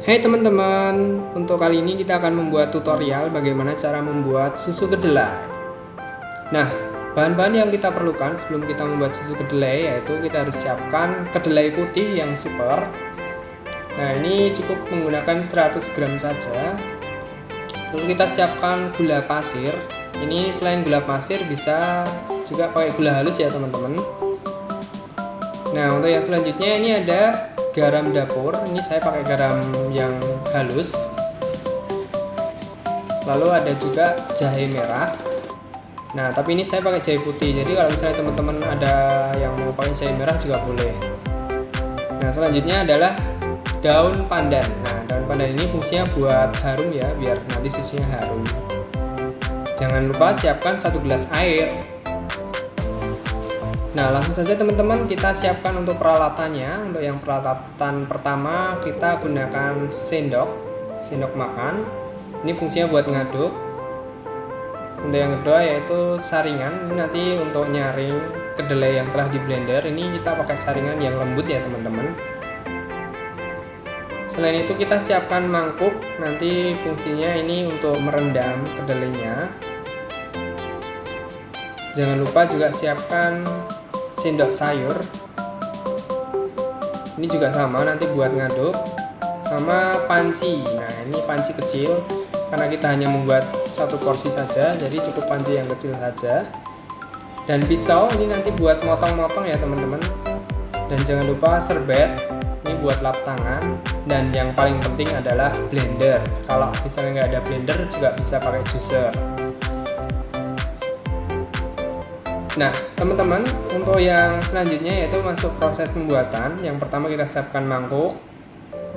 Hai teman-teman, untuk kali ini kita akan membuat tutorial bagaimana cara membuat susu kedelai. Nah, bahan-bahan yang kita perlukan sebelum kita membuat susu kedelai yaitu kita harus siapkan kedelai putih yang super. Nah, ini cukup menggunakan 100 gram saja. Lalu kita siapkan gula pasir. Ini selain gula pasir bisa juga pakai gula halus ya teman-teman. Nah, untuk yang selanjutnya ini ada garam dapur. Ini saya pakai garam yang halus. Lalu ada juga jahe merah. Nah, tapi ini saya pakai jahe putih. Jadi kalau misalnya teman-teman ada yang mau pakai jahe merah juga boleh. Nah, selanjutnya adalah daun pandan. Nah, daun pandan ini fungsinya buat harum ya, biar nanti susunya harum. Jangan lupa siapkan 1 gelas air. Nah, langsung saja teman-teman kita siapkan untuk peralatannya. Untuk yang peralatan pertama kita gunakan sendok makan. Ini fungsinya buat ngaduk. Untuk yang kedua yaitu saringan. Ini nanti untuk nyaring kedelai yang telah di blender. Ini kita pakai saringan yang lembut ya teman-teman. Selain itu kita siapkan mangkuk. Nanti fungsinya ini untuk merendam kedelainya. Jangan lupa juga siapkan sendok sayur. Ini juga sama nanti buat ngaduk. Sama panci. Nah, ini panci kecil karena kita hanya membuat satu porsi saja, jadi cukup panci yang kecil saja. Dan pisau ini nanti buat motong-motong ya teman-teman. Dan jangan lupa serbet, ini buat lap tangan. Dan yang paling penting adalah blender. Kalau misalnya nggak ada blender juga bisa pakai juicer. Nah teman-teman, untuk yang selanjutnya yaitu masuk proses pembuatan. Yang pertama kita siapkan mangkuk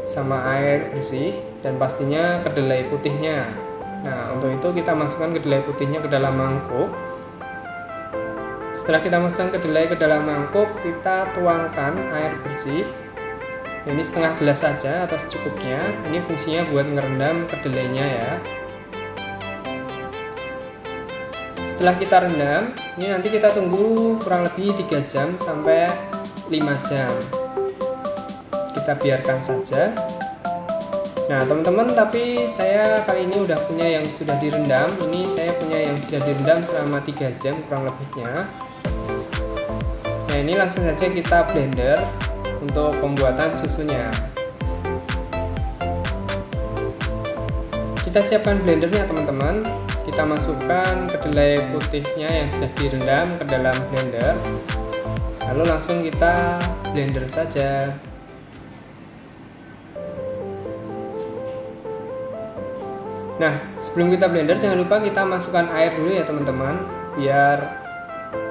sama air bersih dan pastinya kedelai putihnya. Nah, untuk itu kita masukkan kedelai putihnya ke dalam mangkuk. Setelah kita masukkan kedelai ke dalam mangkuk, kita tuangkan air bersih. Ini setengah gelas saja atau secukupnya. Ini fungsinya buat ngerendam kedelainya ya. Setelah kita rendam, ini nanti kita tunggu kurang lebih 3 jam sampai 5 jam. Kita biarkan saja. Nah teman-teman, tapi saya kali ini udah punya yang sudah direndam. Ini saya punya yang sudah direndam selama 3 jam kurang lebihnya. Nah ini langsung saja kita blender untuk pembuatan susunya. Kita siapkan blendernya teman-teman. Kita masukkan kedelai putihnya yang sudah direndam ke dalam blender. Lalu langsung kita blender saja. Nah, sebelum kita blender jangan lupa kita masukkan air dulu ya teman-teman, biar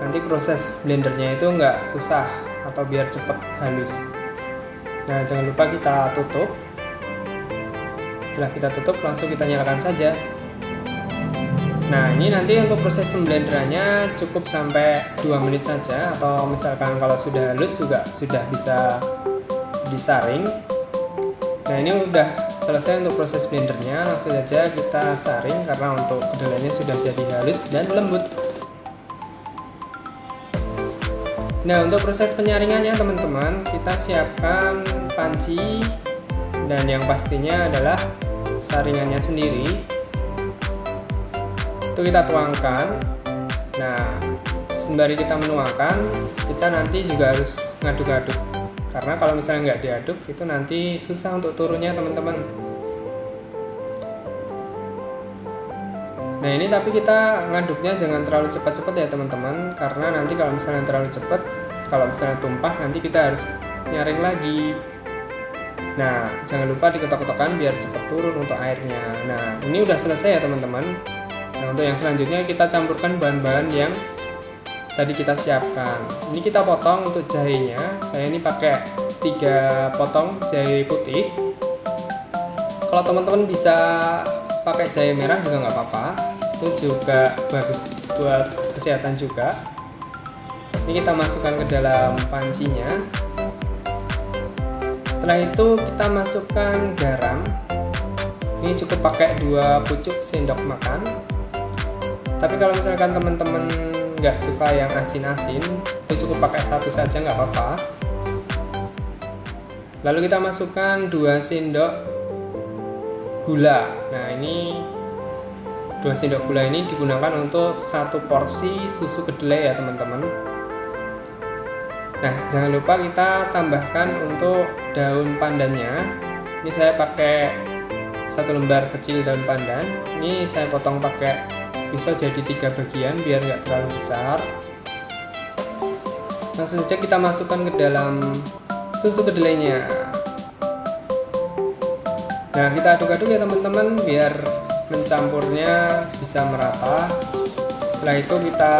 nanti proses blendernya itu nggak susah atau biar cepat halus. Nah, jangan lupa kita tutup. Setelah kita tutup langsung kita nyalakan saja. Nah, ini nanti untuk proses pemblenderannya cukup sampai 2 menit saja, atau misalkan kalau sudah halus juga sudah bisa disaring. Nah, ini udah selesai untuk proses blendernya. Langsung saja kita saring karena untuk kedelainya sudah jadi halus dan lembut. Nah, untuk proses penyaringannya teman-teman, kita siapkan panci dan yang pastinya adalah saringannya sendiri. Itu kita tuangkan. Nah, sembari kita menuangkan, kita nanti juga harus ngaduk-aduk, karena kalau misalnya nggak diaduk itu nanti susah untuk turunnya teman-teman. Nah ini tapi kita ngaduknya jangan terlalu cepat-cepat ya teman-teman, karena nanti kalau misalnya terlalu cepat, kalau misalnya tumpah nanti kita harus nyaring lagi. Nah jangan lupa diketok-ketokkan biar cepat turun untuk airnya. Nah ini udah selesai ya teman-teman. Nah untuk yang selanjutnya kita campurkan bahan-bahan yang tadi kita siapkan. Ini kita potong untuk jahenya. Saya ini pakai 3 potong jahe putih. Kalau teman-teman bisa pakai jahe merah juga nggak apa-apa. Itu juga bagus buat kesehatan juga. Ini kita masukkan ke dalam pancinya. Setelah itu kita masukkan garam. Ini cukup pakai 2 pucuk sendok makan. Tapi kalau misalkan teman-teman nggak suka yang asin-asin, itu cukup pakai 1 saja nggak apa-apa. Lalu kita masukkan 2 sendok gula. Nah, ini 2 sendok gula ini digunakan untuk 1 porsi susu kedelai ya teman-teman. Nah, jangan lupa kita tambahkan untuk daun pandannya. Ini saya pakai 1 lembar kecil daun pandan. Ini saya potong pakai pisau jadi 3 bagian biar nggak terlalu besar. Langsung saja kita masukkan ke dalam susu kedelainya. Nah, kita aduk-aduk ya teman-teman biar mencampurnya bisa merata. Setelah itu kita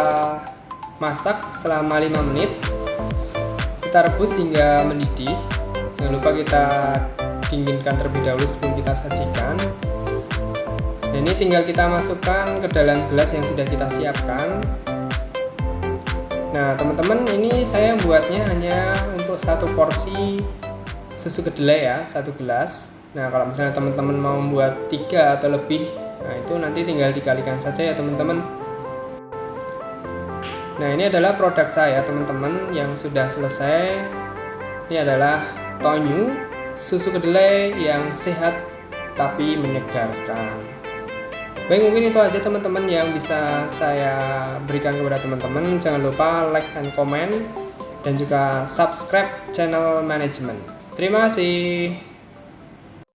masak selama 5 menit. Kita rebus hingga mendidih. Jangan lupa kita dinginkan terlebih dahulu sebelum kita sajikan. Dan ini tinggal kita masukkan ke dalam gelas yang sudah kita siapkan. Nah teman-teman, ini saya buatnya hanya untuk 1 porsi susu kedelai ya, 1 gelas. Nah kalau misalnya teman-teman mau membuat 3 atau lebih, nah itu nanti tinggal dikalikan saja ya teman-teman. Nah ini adalah produk saya teman-teman yang sudah selesai. Ini adalah Tonyu susu kedelai yang sehat tapi menyegarkan. Baik, mungkin itu aja teman-teman yang bisa saya berikan kepada teman-teman. Jangan lupa like dan komen dan juga subscribe channel manajemen. Terima kasih.